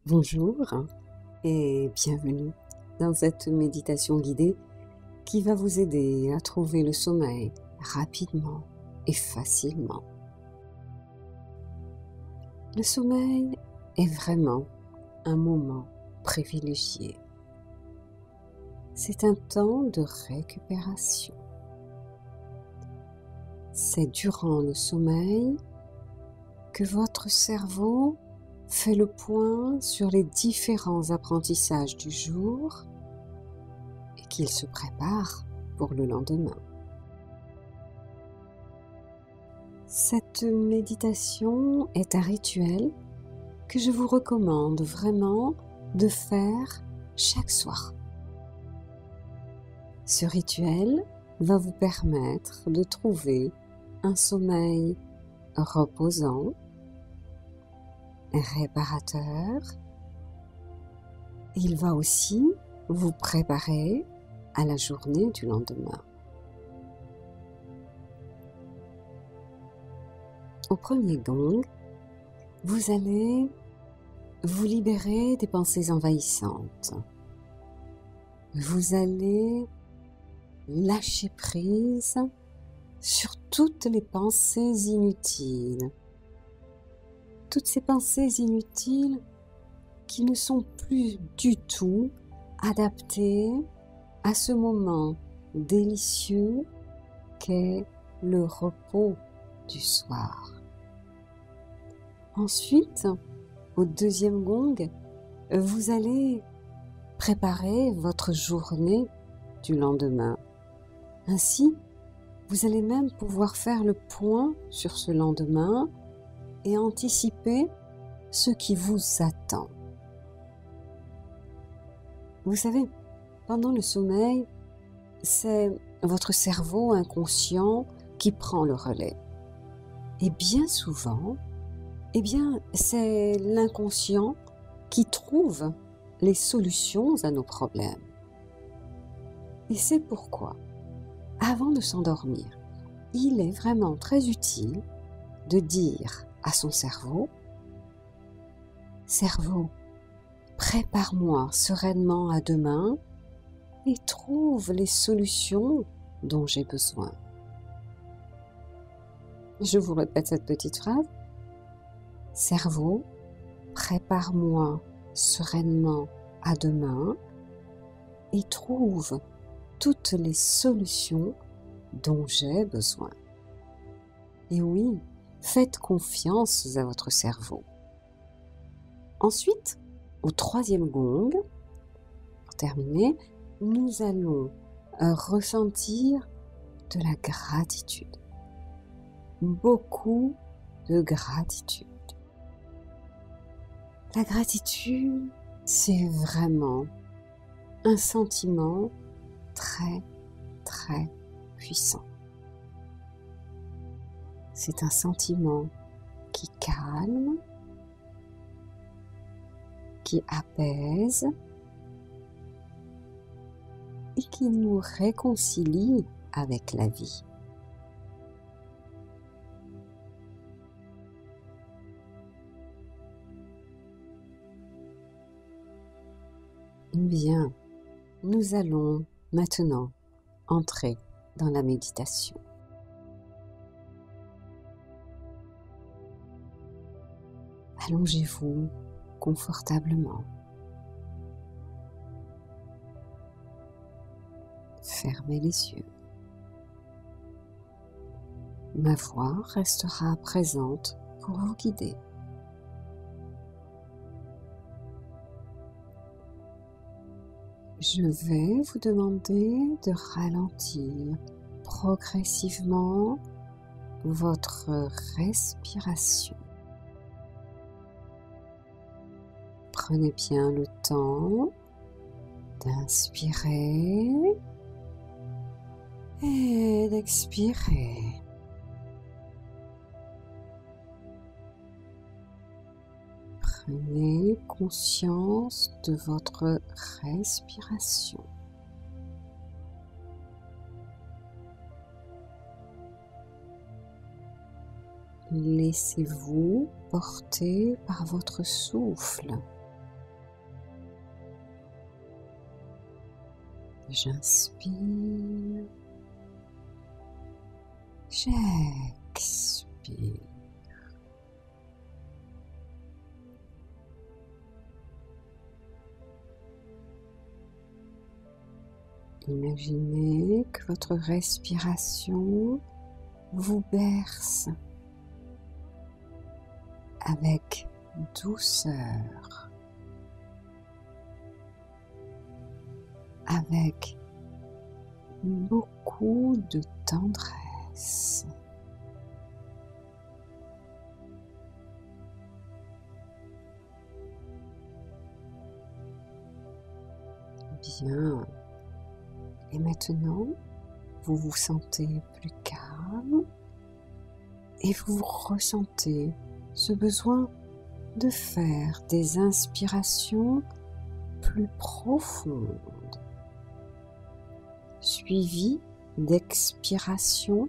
Bonjour et bienvenue dans cette méditation guidée qui va vous aider à trouver le sommeil rapidement et facilement. Le sommeil est vraiment un moment privilégié. C'est un temps de récupération. C'est durant le sommeil que votre cerveau fait le point sur les différents apprentissages du jour et qu'il se prépare pour le lendemain. Cette méditation est un rituel que je vous recommande vraiment de faire chaque soir. Ce rituel va vous permettre de trouver un sommeil reposant, réparateur. Il va aussi vous préparer à la journée du lendemain. Au premier gong, vous allez vous libérer des pensées envahissantes. Vous allez lâcher prise sur toutes les pensées inutiles. Toutes ces pensées inutiles qui ne sont plus du tout adaptées à ce moment délicieux qu'est le repos du soir. Ensuite, au deuxième gong, vous allez préparer votre journée du lendemain. Ainsi, vous allez même pouvoir faire le point sur ce lendemain et anticiper ce qui vous attend. Vous savez, pendant le sommeil, c'est votre cerveau inconscient qui prend le relais. Et bien souvent, c'est l'inconscient qui trouve les solutions à nos problèmes. Et c'est pourquoi, avant de s'endormir, il est vraiment très utile de dire à son cerveau, « Cerveau, prépare-moi sereinement à demain et trouve les solutions dont j'ai besoin. » Je vous répète cette petite phrase. Cerveau, prépare-moi sereinement à demain et trouve toutes les solutions dont j'ai besoin. Et oui, faites confiance à votre cerveau. Ensuite, au troisième gong, pour terminer, nous allons ressentir de la gratitude. Beaucoup de gratitude. La gratitude, c'est vraiment un sentiment très, très puissant. C'est un sentiment qui calme, qui apaise et qui nous réconcilie avec la vie. Bien, nous allons maintenant entrer dans la méditation. Allongez-vous confortablement. Fermez les yeux. Ma voix restera présente pour vous guider. Je vais vous demander de ralentir progressivement votre respiration. Prenez bien le temps d'inspirer et d'expirer. Prenez conscience de votre respiration. Laissez-vous porter par votre souffle. J'inspire, j'expire. Imaginez que votre respiration vous berce avec douceur, avec beaucoup de tendresse. Bien. Et maintenant, vous vous sentez plus calme et vous ressentez ce besoin de faire des inspirations plus profondes, suivies d'expirations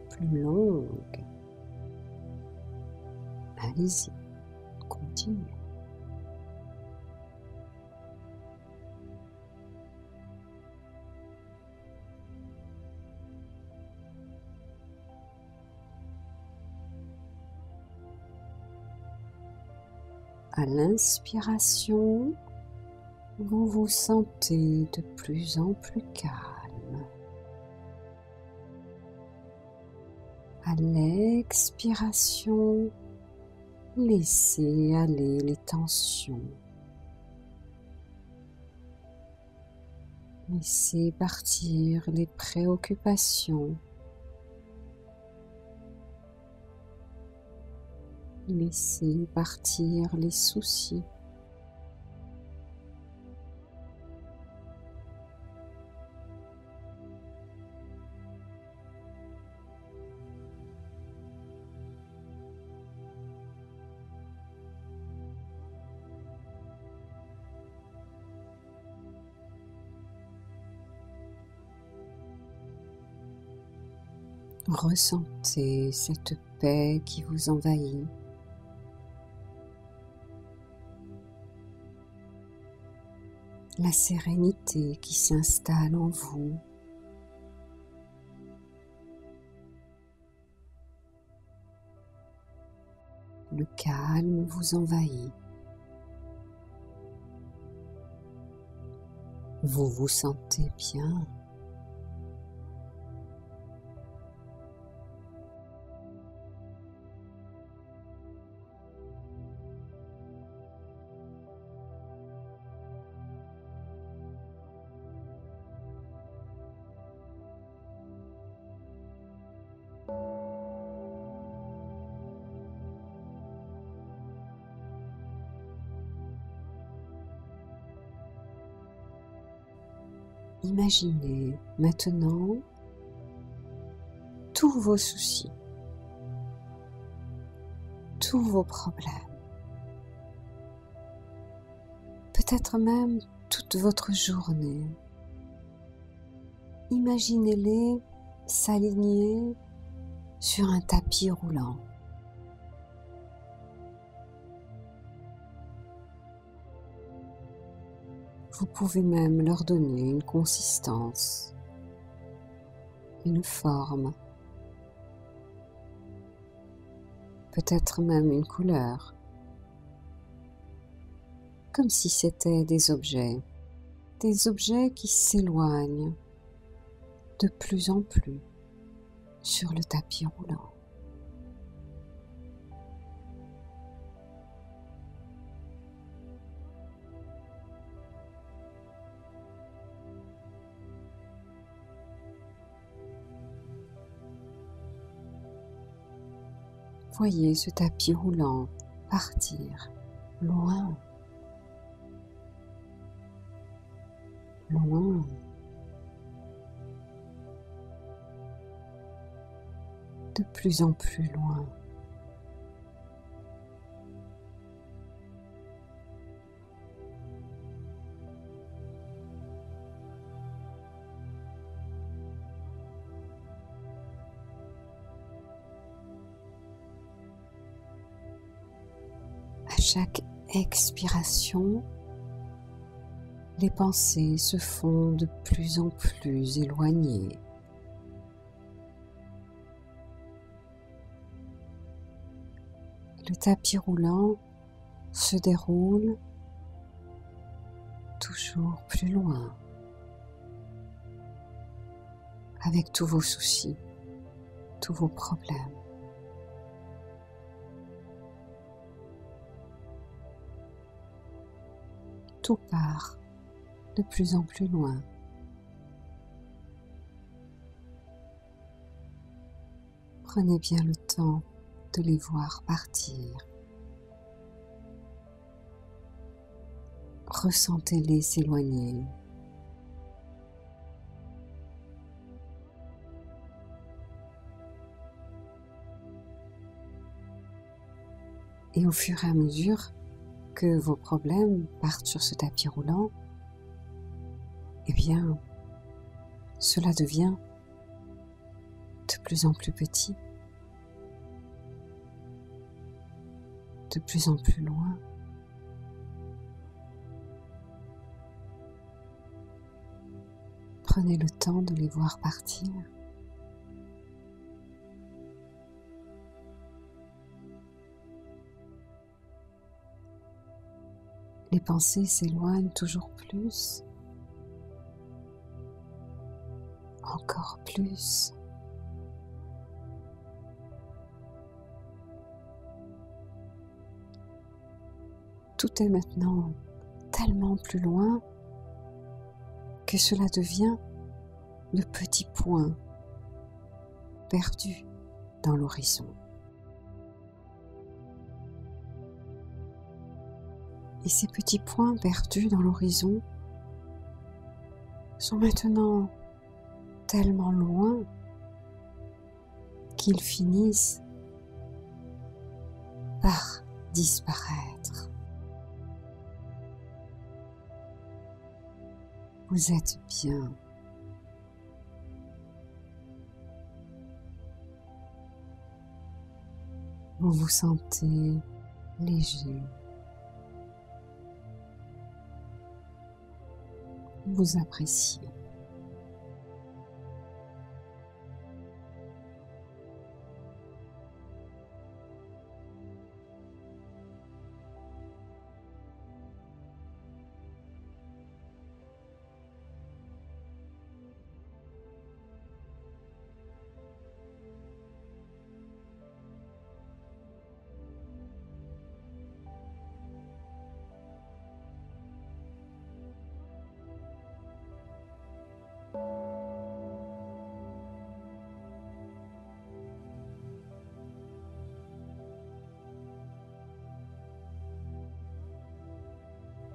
plus longues. Allez-y, continuez. À l'inspiration, vous vous sentez de plus en plus calme. À l'expiration, laissez aller les tensions. Laissez partir les préoccupations. Laissez partir les soucis. Ressentez cette paix qui vous envahit. La sérénité qui s'installe en vous. Le calme vous envahit. Vous vous sentez bien. Imaginez maintenant tous vos soucis, tous vos problèmes, peut-être même toute votre journée. Imaginez-les s'aligner sur un tapis roulant. Vous pouvez même leur donner une consistance, une forme, peut-être même une couleur, comme si c'étaient des objets qui s'éloignent de plus en plus sur le tapis roulant. Voyez ce tapis roulant partir loin, loin. De plus en plus loin. À chaque expiration, les pensées se font de plus en plus éloignées. Le tapis roulant se déroule toujours plus loin, avec tous vos soucis, tous vos problèmes. Tout part de plus en plus loin. Prenez bien le temps de les voir partir. Ressentez-les s'éloigner. Et au fur et à mesure que vos problèmes partent sur ce tapis roulant, eh bien, cela devient de plus en plus petit, de plus en plus loin. Prenez le temps de les voir partir. Les pensées s'éloignent toujours plus, encore plus. Tout est maintenant tellement plus loin que cela devient de petits points perdus dans l'horizon. Et ces petits points perdus dans l'horizon sont maintenant tellement loin qu'ils finissent par disparaître. Vous êtes bien. Vous vous sentez léger. Vous appréciez.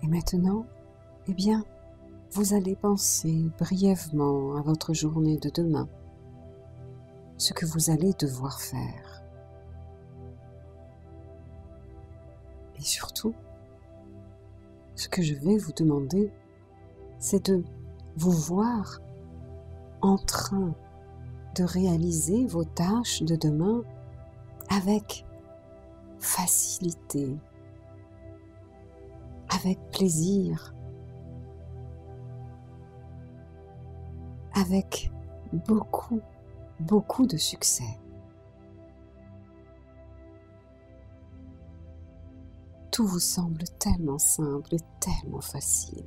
Et maintenant, eh bien, vous allez penser brièvement à votre journée de demain, ce que vous allez devoir faire. Et surtout, ce que je vais vous demander, c'est de vous voir en train de réaliser vos tâches de demain avec facilité, avec plaisir, avec beaucoup de succès. Tout vous semble tellement simple et tellement facile.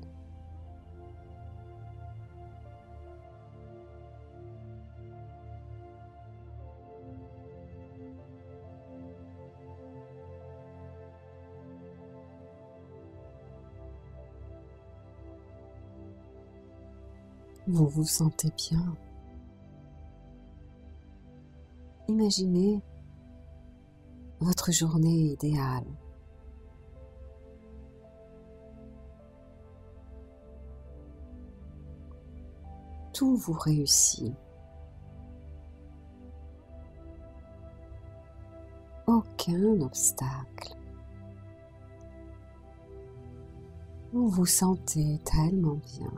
Vous vous sentez bien. Imaginez votre journée idéale. Tout vous réussit. Aucun obstacle. Vous vous sentez tellement bien.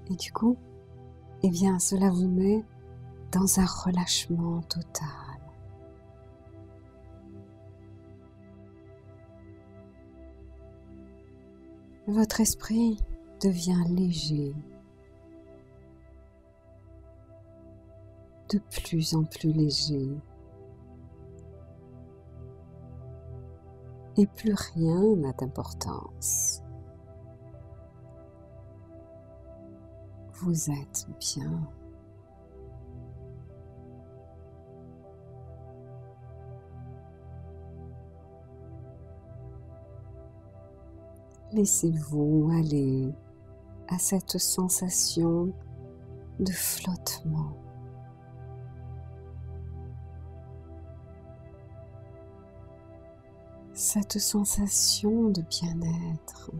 Et du coup, eh bien, cela vous met dans un relâchement total. Votre esprit devient léger, de plus en plus léger, et plus rien n'a d'importance. Vous êtes bien. Laissez-vous aller à cette sensation de flottement. Cette sensation de bien-être.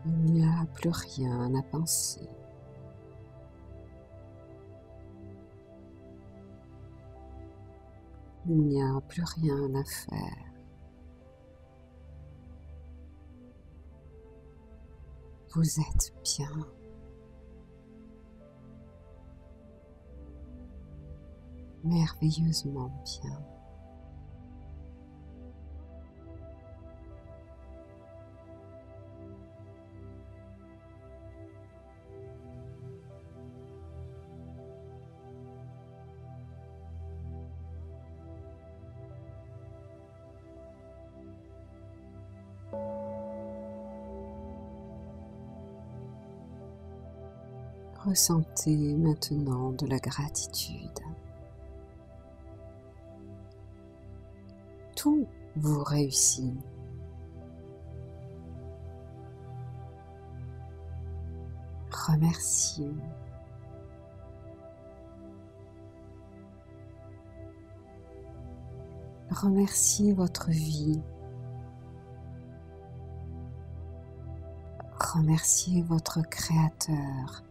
Il n'y a plus rien à penser. Il n'y a plus rien à faire. Vous êtes bien. Merveilleusement bien. Ressentez maintenant de la gratitude. Tout vous réussit. Remerciez. Remerciez votre vie. Remerciez votre Créateur,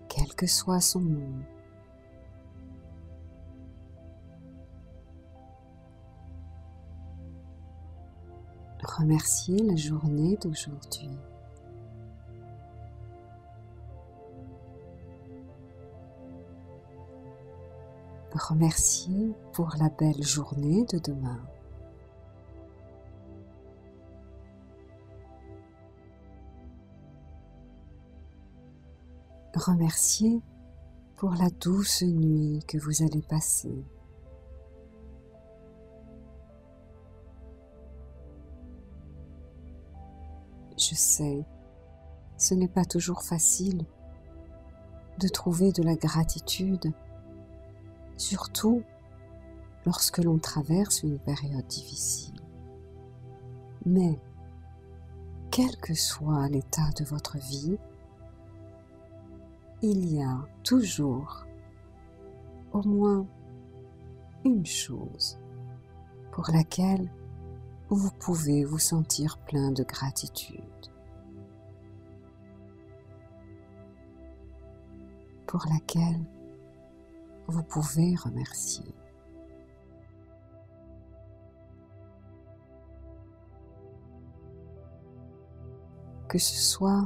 quel que soit son nom. Remerciez la journée d'aujourd'hui. Remerciez pour la belle journée de demain. Remerciez pour la douce nuit que vous allez passer. Je sais, ce n'est pas toujours facile de trouver de la gratitude, surtout lorsque l'on traverse une période difficile. Mais, quel que soit l'état de votre vie, il y a toujours au moins une chose pour laquelle vous pouvez vous sentir plein de gratitude, pour laquelle vous pouvez remercier. Que ce soit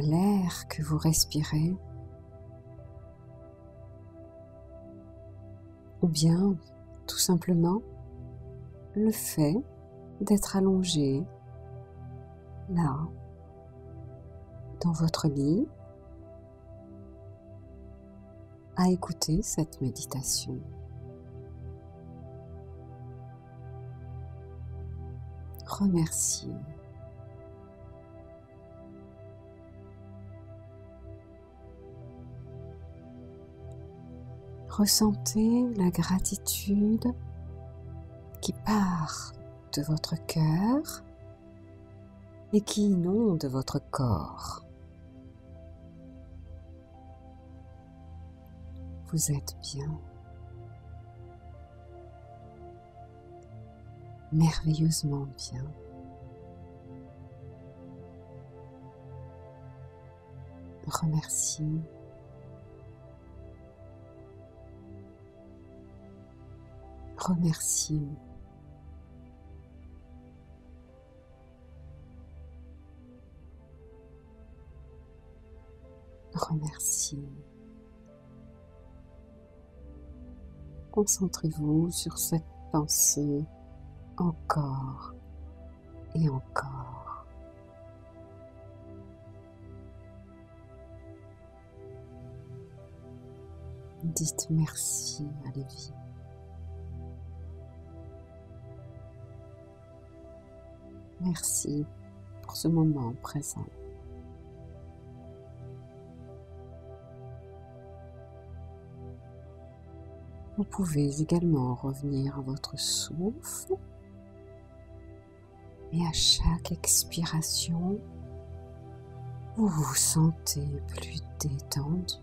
l'air que vous respirez, ou bien tout simplement le fait d'être allongé là, dans votre lit, à écouter cette méditation. Remerciez. Ressentez la gratitude qui part de votre cœur et qui inonde votre corps. Vous êtes bien. merveilleusement bien. Remercie. Remercie. Remercie. Concentrez-vous sur cette pensée encore et encore. Dites merci à la vie. Merci pour ce moment présent. Vous pouvez également revenir à votre souffle et à chaque expiration, vous vous sentez plus détendu.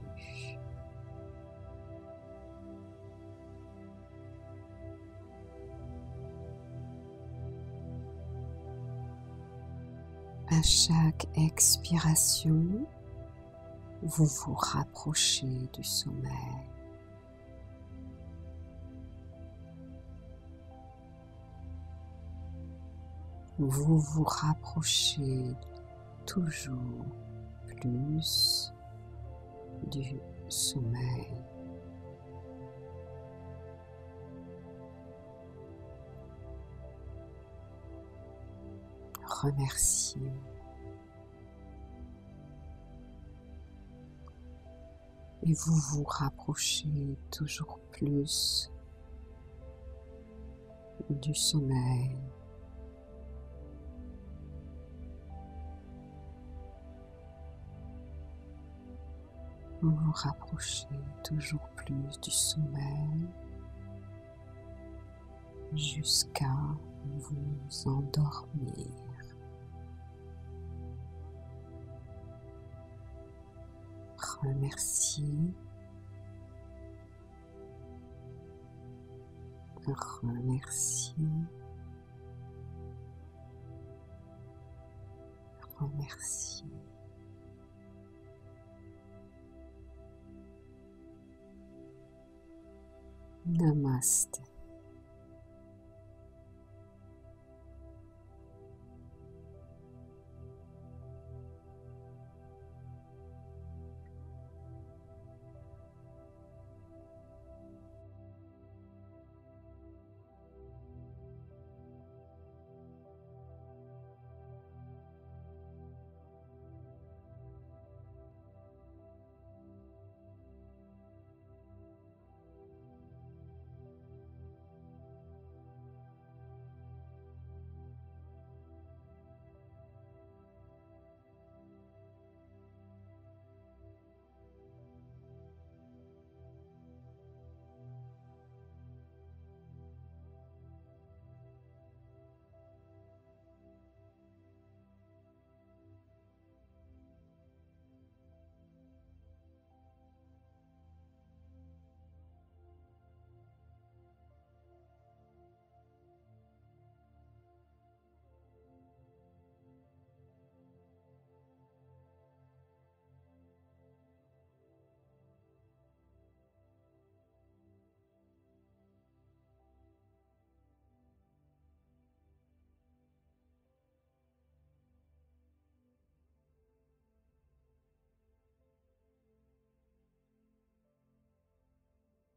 À chaque expiration, vous vous rapprochez du sommeil. Vous vous rapprochez toujours plus du sommeil. Remerciez. Et vous vous rapprochez toujours plus du sommeil. Vous vous rapprochez toujours plus du sommeil jusqu'à vous endormir. Remerciez. Remerciez. Remerciez. Namaste.